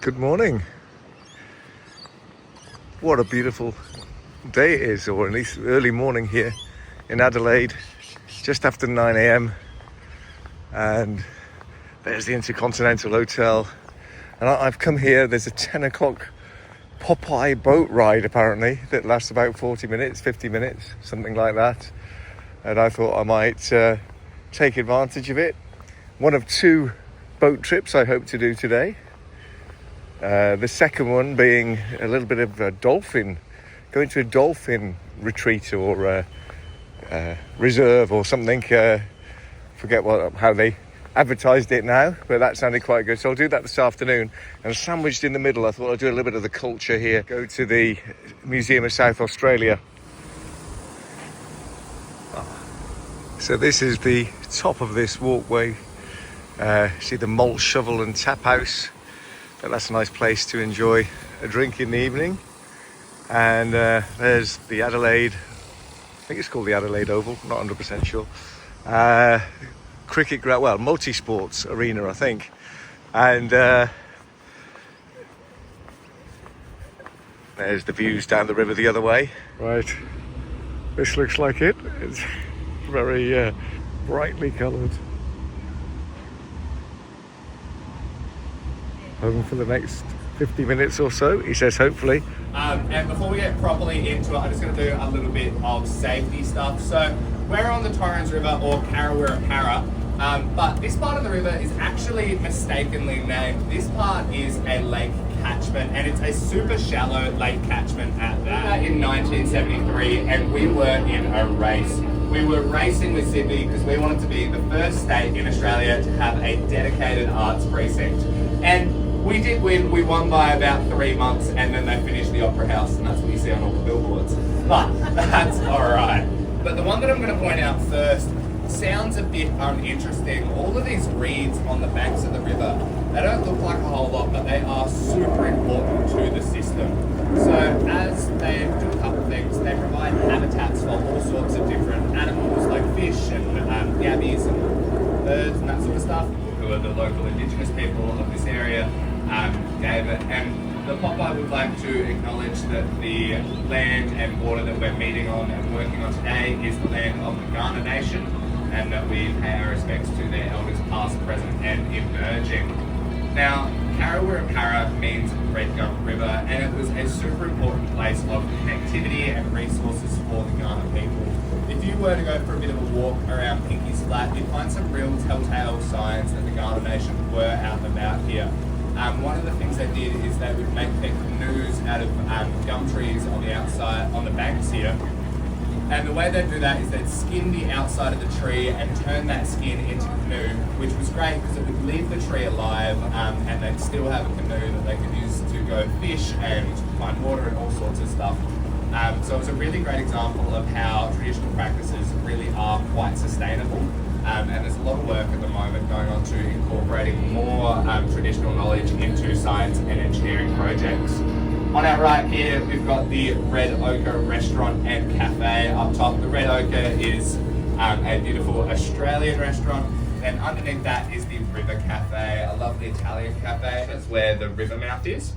Good morning. What a beautiful day it is, or at least early morning here in Adelaide, just after 9 a.m. And there's the Intercontinental Hotel. And I've come here, there's a 10 o'clock Popeye boat ride apparently that lasts about 40 minutes, 50 minutes, something like that. And I thought I might take advantage of it. One of two boat trips I hope to do today. The second one being a little bit of a dolphin, going to a dolphin retreat or reserve or something. Forget how they advertised it now, but that sounded quite good. So I'll do that this afternoon. And sandwiched in the middle, I thought I'd do a little bit of the culture here. Go to the Museum of South Australia. So this is the top of this walkway. See the malt shovel and tap house. But that's a nice place to enjoy a drink in the evening. And there's the Adelaide, I think it's called the Adelaide Oval, not 100% sure. Cricket ground, well, multi-sports arena, I think. And there's the views down the river the other way. Right, this looks like it. It's very brightly coloured. Home for the next 50 minutes or so, he says, hopefully. And before we get properly into it, I'm just going to do a little bit of safety stuff. So we're on the Torrens River, or Carrawirra, but this part of the river is actually mistakenly named. This part is a lake catchment, and it's a super shallow lake catchment at that. In 1973, and we were in a race. We were racing with Sydney because we wanted to be the first state in Australia to have a dedicated arts precinct. And we did win. We won by about 3 months, and then they finished the Opera House, and that's what you see on all the billboards. But that's all right. But the one that I'm going to point out first sounds a bit uninteresting. All of these reeds on the banks of the river, they don't look like a whole lot, but they are super important to the system. So as they do a couple of things, they provide habitats for all sorts of different animals like fish and yabbies and birds and that sort of stuff, who are the local Indigenous people of this area, gave it. And the Popeye would like to acknowledge that the land and water that we're meeting on and working on today is the land of the Kaurna Nation, and that we pay our respects to their elders past, present and emerging. Now, Carrawirra means Red Gum River, and it was a super important place of connectivity and resources for the Kaurna people. If you were to go for a bit of a walk around Pinky's Flat, you'd find some real telltale signs that the Kaurna Nation were out and about here. One of the things they did is they would make their canoes out of gum trees on the outside, on the banks here. And the way they'd do that is they'd skin the outside of the tree and turn that skin into a canoe, which was great because it would leave the tree alive, and they'd still have a canoe that they could use to go fish and find water and all sorts of stuff. So it was a really great example of how traditional practices really are quite sustainable. And there's a lot of work at the moment going on to incorporating more traditional knowledge into science and engineering projects. On our right here, we've got the Red Ochre Restaurant and Cafe up top. The Red Ochre is a beautiful Australian restaurant. Then underneath that is the River Cafe, a lovely Italian cafe. That's where the river mouth is.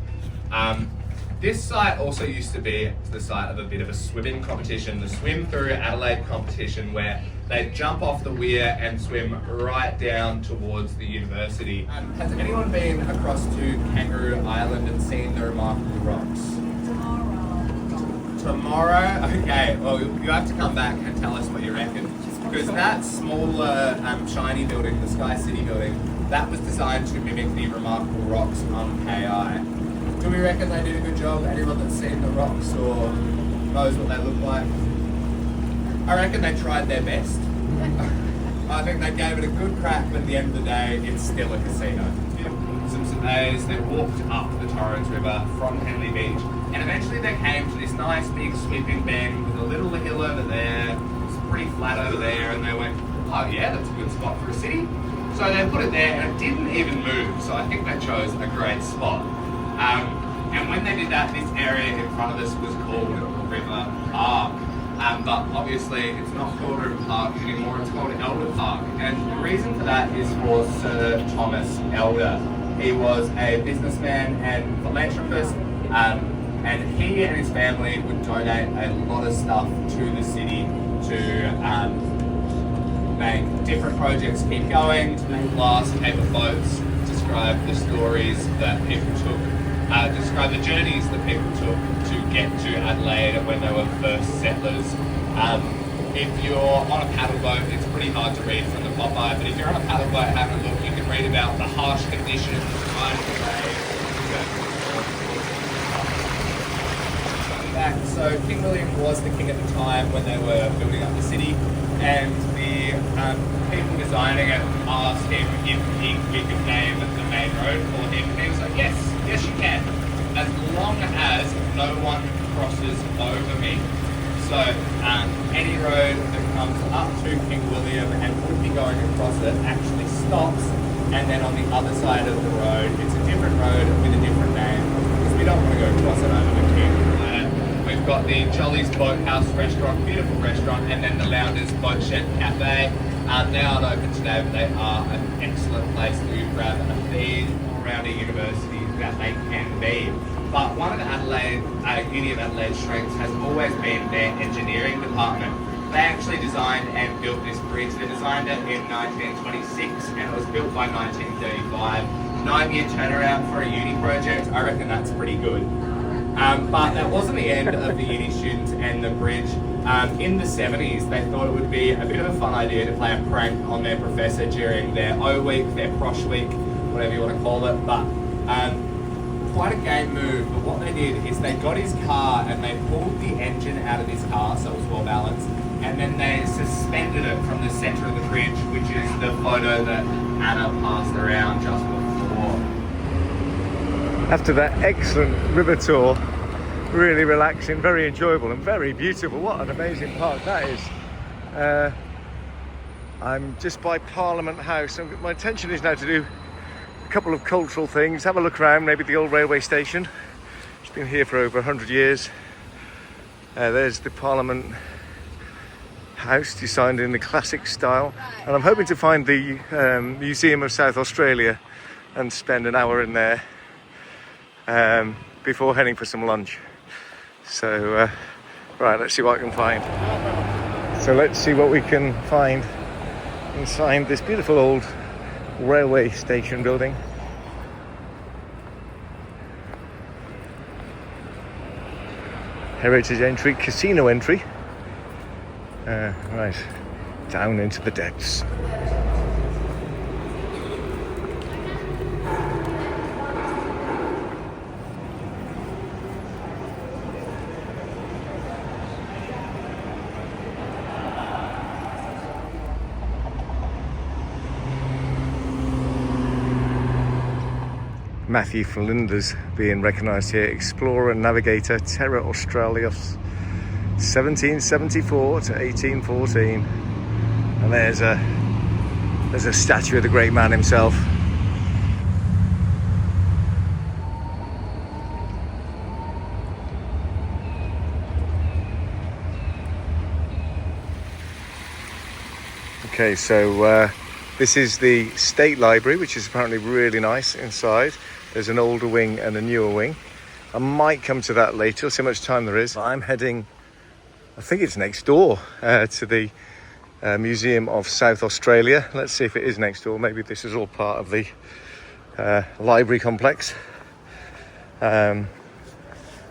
This site also used to be the site of a bit of a swimming competition, the Swim Through Adelaide competition, where they jump off the weir and swim right down towards the university. Has anyone been across to Kangaroo Island and seen the remarkable rocks? Tomorrow? Okay, well you have to come back and tell us what you reckon. Because that smaller shiny building, the Sky City building, that was designed to mimic the remarkable rocks on KI. Do we reckon they did a good job? Anyone that's seen the rocks or knows what they look like? I reckon they tried their best. I think they gave it a good crack, but at the end of the day, it's still a casino. Some surveys, they walked up the Torrens River from Henley Beach, and eventually they came to this nice big sweeping bend with a little hill over there, it's pretty flat over there, and they went, oh yeah, that's a good spot for a city. So they put it there, and it didn't even move, so I think they chose a great spot. And when they did that, this area in front of us was called River Park. But obviously it's not called River Park anymore, it's called Elder Park. And the reason for that is for Sir Thomas Elder. He was a businessman and philanthropist, and he and his family would donate a lot of stuff to the city to make different projects keep going, to make glass paper boats, describe the stories that people took, describe the journeys that people took to get to Adelaide when they were first settlers. If you're on a paddle boat, it's pretty hard to read from the pop-eye, but if you're on a paddle boat having a look, you can read about the harsh conditions, the time of the day. So King William was the king at the time when they were building up the city, and the people designing it asked him if he could name the main road for him, and he was like, yes you can, as long as no one crosses over me. So any road that comes up to King William and would be going across it actually stops, and then on the other side of the road it's a different road with a different name, because we don't want to go across it over the king. We've got the Jolly's Boathouse restaurant, beautiful restaurant, and then the Lounders Boat Shed Cafe. They aren't open today, but they are an excellent place to grab a feed around a university that they can be. But one of the Uni of Adelaide's strengths has always been their engineering department. They actually designed and built this bridge. They designed it in 1926 and it was built by 1935. 9-year turnaround for a uni project. I reckon that's pretty good. But that wasn't the end of the uni students and the bridge. In the 70s, they thought it would be a bit of a fun idea to play a prank on their professor during their O week, their Prosh week, whatever you want to call it. But quite a game move. But what they did is they got his car and they pulled the engine out of his car so it was well balanced, and then they suspended it from the center of the bridge, which is the photo that Anna passed around just before. After that excellent river tour, really relaxing, very enjoyable and very beautiful. What an amazing park that is. I'm just by Parliament House, and my intention is now to do a couple of cultural things, have a look around, maybe the old railway station. It's been here for over 100 years. There's the Parliament House, designed in the classic style, and I'm hoping to find the Museum of South Australia and spend an hour in there before heading for some lunch. So right, let's see what I can find. So let's see what we can find inside this beautiful old railway station building. Heritage entry, casino entry. Right, down into the depths. Matthew Flinders being recognised here, explorer and navigator, Terra Australis, 1774 to 1814. And there's a statue of the great man himself. Okay, so this is the State Library, which is apparently really nice inside. There's an older wing and a newer wing. I might come to that later, see how much time there is. I'm heading, I think it's next door, to the Museum of South Australia. Let's see if it is next door. Maybe this is all part of the library complex. But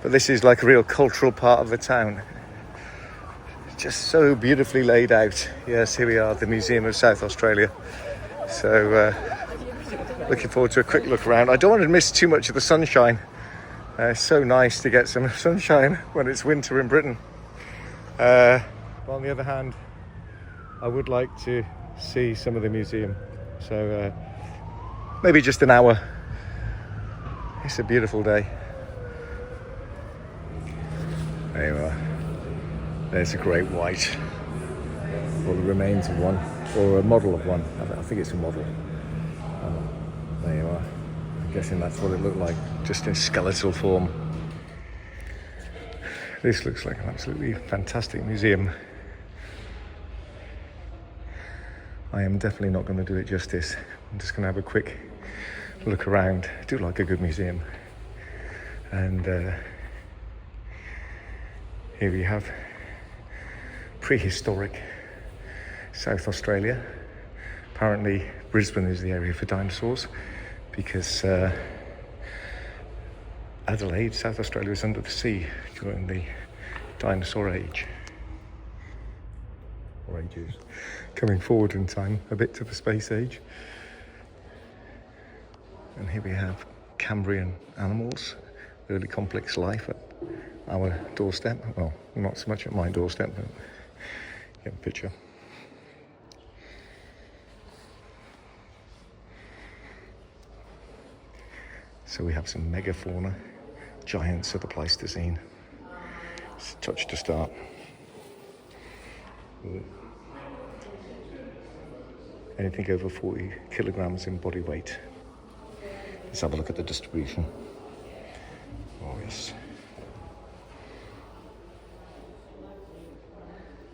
this is like a real cultural part of the town. Just so beautifully laid out. Yes, here we are, the Museum of South Australia. So looking forward to a quick look around. I don't want to miss too much of the sunshine. It's so nice to get some sunshine when it's winter in Britain. But on the other hand, I would like to see some of the museum. So maybe just an hour. It's a beautiful day. There you are. There's a great white, or the remains of one, or a model of one. I think it's a model. There you are. I'm guessing that's what it looked like, just in skeletal form. This looks like an absolutely fantastic museum. I am definitely not going to do it justice. I'm just going to have a quick look around. I do like a good museum. And here we have prehistoric South Australia. Apparently Brisbane is the area for dinosaurs because Adelaide, South Australia, was under the sea during the dinosaur age. Or ages. Coming forward in time a bit to the space age. And here we have Cambrian animals, early complex life at our doorstep. Well, not so much at my doorstep, but get a picture. So we have some megafauna, giants of the Pleistocene. It's a touch to start. Anything over 40 kilograms in body weight. Let's have a look at the distribution. Oh yes.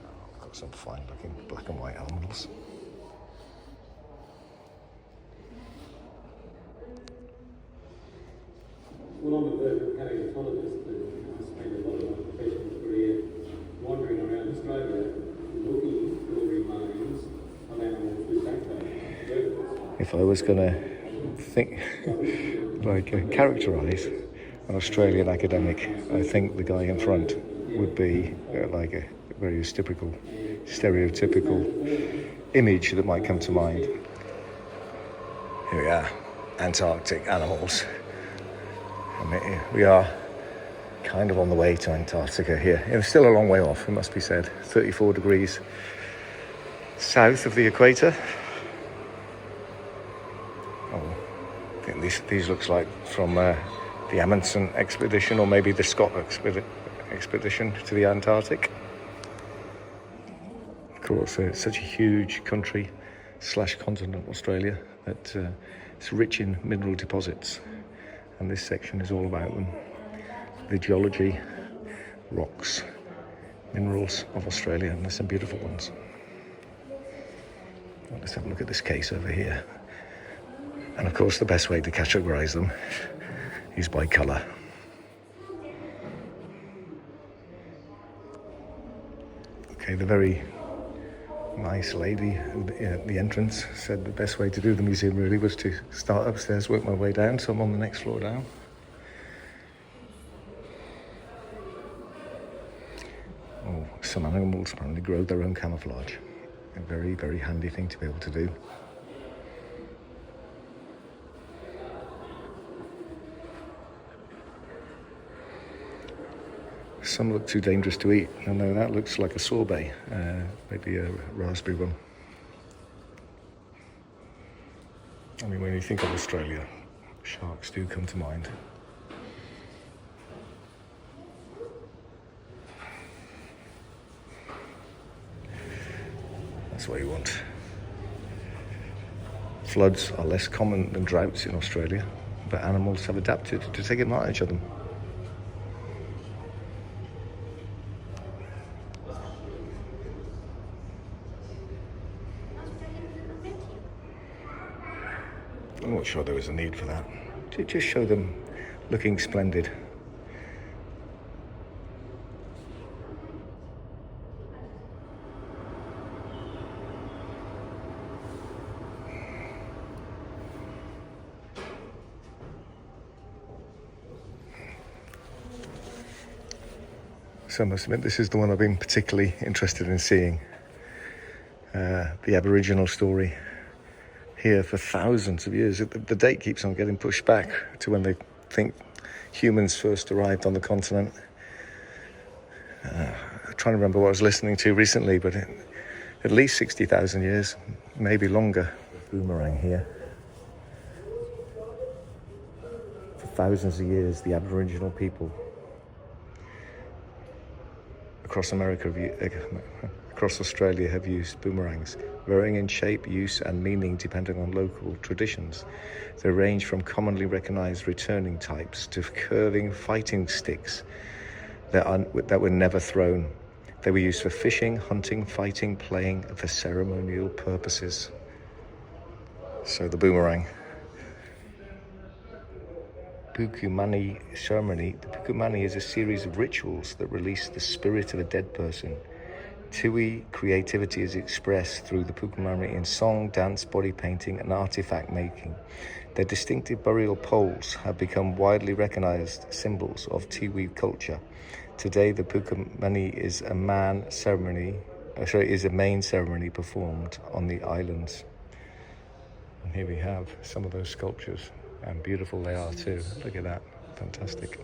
Oh, got some fine looking black and white animals. Well, I'm a bird paleontologist and I spend a lot of my professional career wandering around Australia looking for the remains of animals with backbone, vertebrates. If I was going to think, characterise an Australian academic, I think the guy in front would be like a very stereotypical image that might come to mind. Here we are, Antarctic animals. And we are kind of on the way to Antarctica here. It's still a long way off, it must be said. 34 degrees south of the equator. Oh, I think these looks like from the Amundsen expedition, or maybe the Scott expedition to the Antarctic. Of course, it's such a huge country / continent, Australia, that it's rich in mineral deposits. And this section is all about them. The geology, rocks, minerals of Australia, and there's some beautiful ones. Well, let's have a look at this case over here. And of course, the best way to categorise them is by colour. Okay, the very nice lady at the entrance said the best way to do the museum really was to start upstairs, work my way down, so I'm on the next floor down. Oh, some animals apparently grow their own camouflage. A very, very handy thing to be able to do. Some look too dangerous to eat. I know that looks like a sorbet, maybe a raspberry one. I mean, when you think of Australia, sharks do come to mind. That's what you want. Floods are less common than droughts in Australia, but animals have adapted to take advantage of them. I'm not sure there was a need for that. To just show them looking splendid. So I must admit, this is the one I've been particularly interested in seeing. The Aboriginal story. Here for thousands of years. The date keeps on getting pushed back to when they think humans first arrived on the continent. I'm trying to remember what I was listening to recently, but at least 60,000 years, maybe longer. Boomerang here. For thousands of years, the Aboriginal people across Australia have used boomerangs, varying in shape, use and meaning depending on local traditions. They range from commonly recognized returning types to curving fighting sticks that were never thrown. They were used for fishing, hunting, fighting, playing, and for ceremonial purposes. So the boomerang. Pukumani ceremony. The Pukumani is a series of rituals that release the spirit of a dead person. Tiwi creativity is expressed through the Pukumani in song, dance, body painting, and artifact making. Their distinctive burial poles have become widely recognized symbols of Tiwi culture. Today, the Pukumani is a main ceremony performed on the islands. And here we have some of those sculptures, and beautiful they are too. Look at that, fantastic.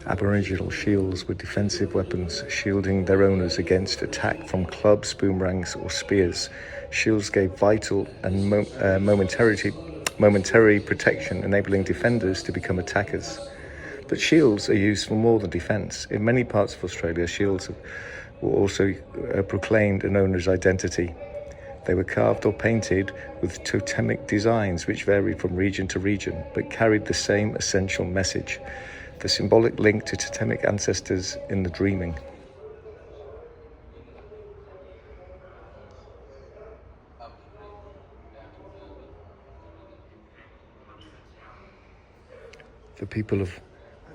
Aboriginal shields with defensive weapons, shielding their owners against attack from clubs, boomerangs, or spears. Shields gave vital and momentary protection, enabling defenders to become attackers. But shields are used for more than defence. In many parts of Australia, shields were also proclaimed an owner's identity. They were carved or painted with totemic designs which varied from region to region, but carried the same essential message: the symbolic link to totemic ancestors in the dreaming. The people of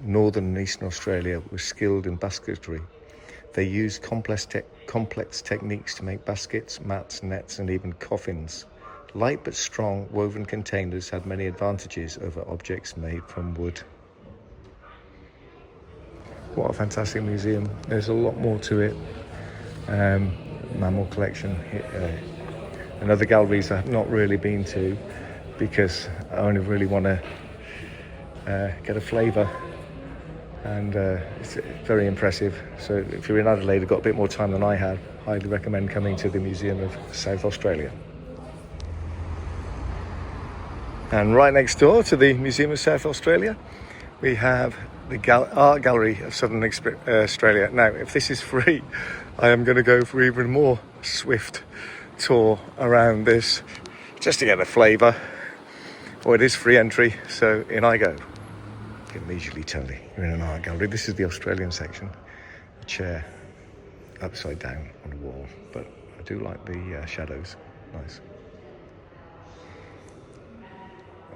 Northern and Eastern Australia were skilled in basketry. They used complex techniques to make baskets, mats, nets, and even coffins. Light but strong woven containers had many advantages over objects made from wood. What a fantastic museum. There's a lot more to it. Mammal collection. And other galleries I have not really been to because I only really want to get a flavour. And it's very impressive. So if you're in Adelaide, you've got a bit more time than I have, highly recommend coming to the Museum of South Australia. And right next door to the Museum of South Australia, we have the Art Gallery of Southern Australia. Now, if this is free, I am going to go for even more swift tour around this, just to get a flavour. Well, it is free entry, so in I go. You can immediately tell you're in an art gallery. This is the Australian section. A chair upside down on the wall, but I do like the shadows. Nice.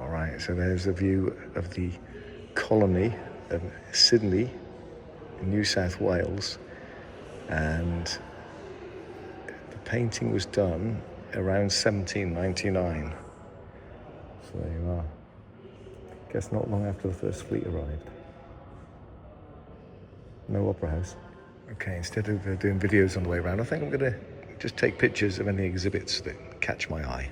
All right, so there's a view of the colony of Sydney in New South Wales, and the painting was done around 1799. So there you are. Guess not long after the first fleet arrived. No opera house. Okay, instead of doing videos on the way around, I think I'm going to just take pictures of any exhibits that catch my eye.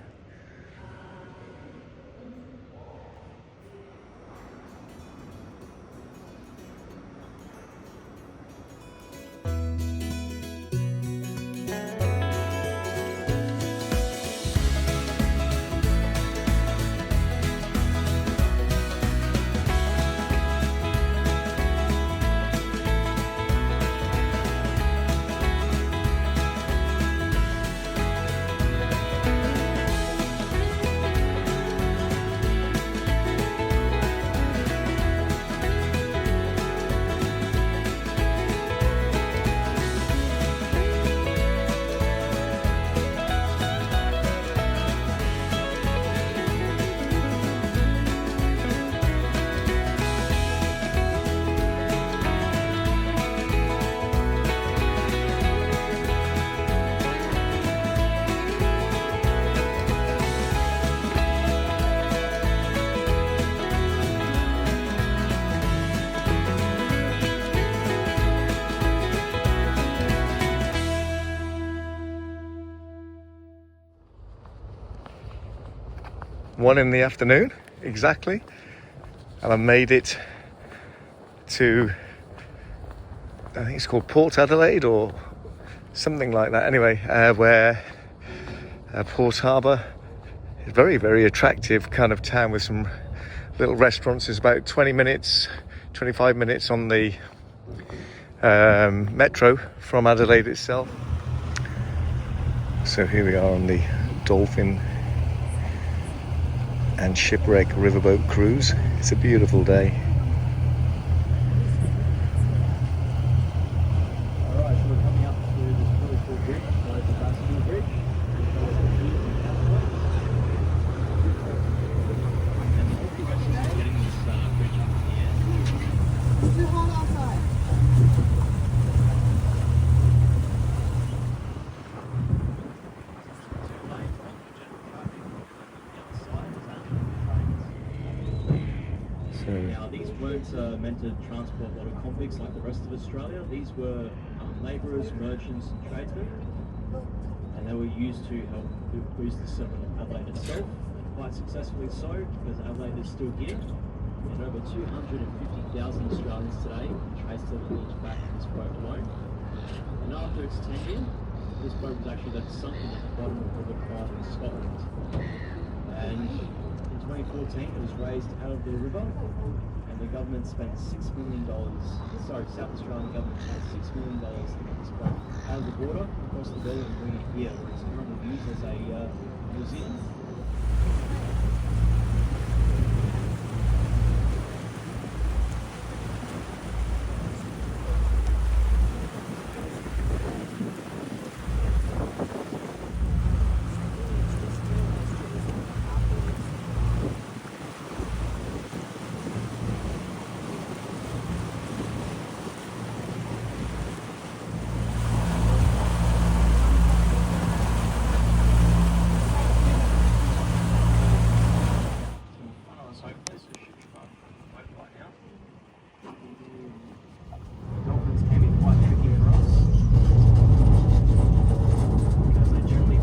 One in the afternoon, exactly, and I made it to, I think it's called Port Adelaide or something like that. Anyway, where Port Harbour is a very, very attractive kind of town with some little restaurants. It's about 25 minutes on the metro from Adelaide itself. So here we are on the Dolphin and Shipwreck riverboat cruise. It's a beautiful day. Alright, so we're coming up to this really cool bridge, the Basking Bridge. And weren't meant to transport a lot of convicts like the rest of Australia. These were labourers, merchants and tradesmen, and they were used to help boost the settlement of Adelaide itself, and quite successfully so, because Adelaide is still here, and over 250,000 Australians today trace their lineage back to this boat alone. And after its tenure, this boat was actually left sunken at the bottom of River Clyde in Scotland. And in 2014, it was raised out of the river, and the government spent $6 million. Sorry, South Australian government spent $6 million to get this boat out of the water, across the bell, and bring it here, where it's currently used as a museum.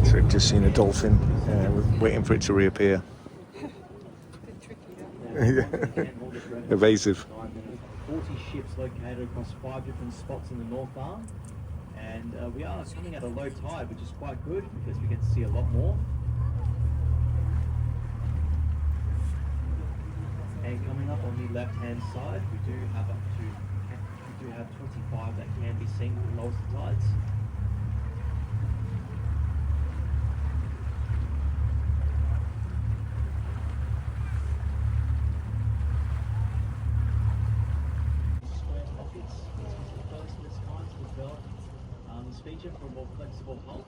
So we've just seen a dolphin. We're waiting for it to reappear. Evasive. 40 ships located across 5 different spots in the North Arm, and we are coming at a low tide, which is quite good because we get to see a lot more. And coming up on the left-hand side, we do have 25 that can be seen at the lowest of tides. This feature for a more flexible hull,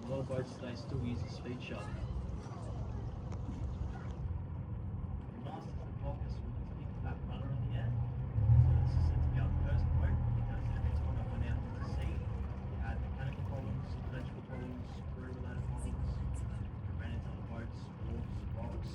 and a lot of boats today still use this feature. The mast is the focus with its big fat rudder on the end. So this is said to be our first boat because every time I went out to sea, we had mechanical problems, electrical problems, crew-related problems. We ran into the boats, wharfs, rocks.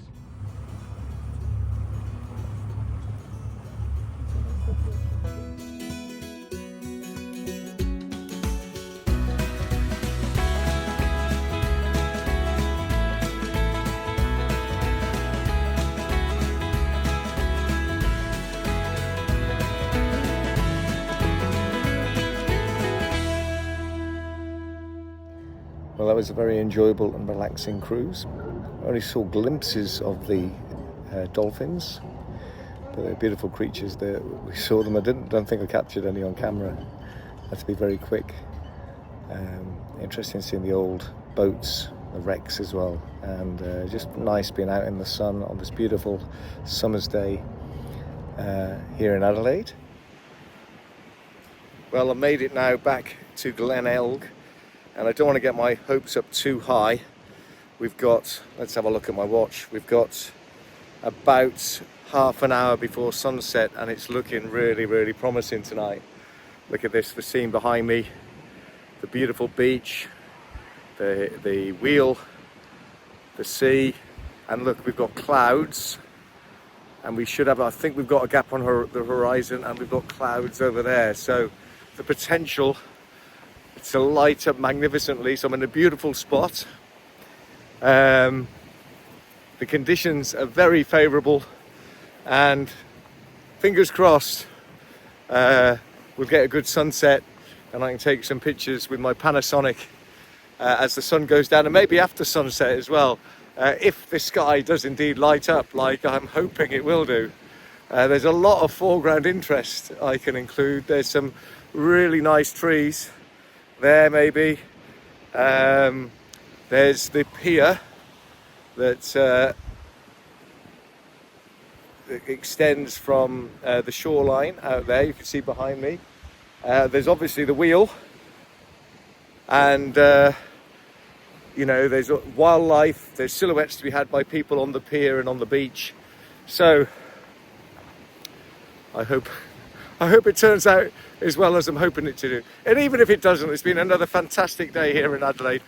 Well, that was a very enjoyable and relaxing cruise. I only saw glimpses of the dolphins, but they're beautiful creatures. We saw them. I don't think I captured any on camera. Had to be very quick. Interesting seeing the old boats, the wrecks as well, and just nice being out in the sun on this beautiful summer's day here in Adelaide. Well, I made it now back to Glenelg, and I don't want to get my hopes up too high. We've got, let's have a look at my watch, we've got about half an hour before sunset, and it's looking really, really promising tonight. Look at this, the scene behind me, the beautiful beach, the wheel, the sea, and look, we've got clouds, and we should have, I think we've got a gap on the horizon, and we've got clouds over there, so the potential to light up magnificently. So I'm in a beautiful spot. The conditions are very favourable, and fingers crossed we'll get a good sunset, and I can take some pictures with my Panasonic as the sun goes down, and maybe after sunset as well, if the sky does indeed light up like I'm hoping it will do. There's a lot of foreground interest I can include. There's some really nice trees there, maybe. There's the pier that extends from the shoreline out there, you can see behind me. There's obviously the wheel, and you know, there's wildlife, there's silhouettes to be had by people on the pier and on the beach. So I hope it turns out as well as I'm hoping it to do. And even if it doesn't, it's been another fantastic day here in Adelaide.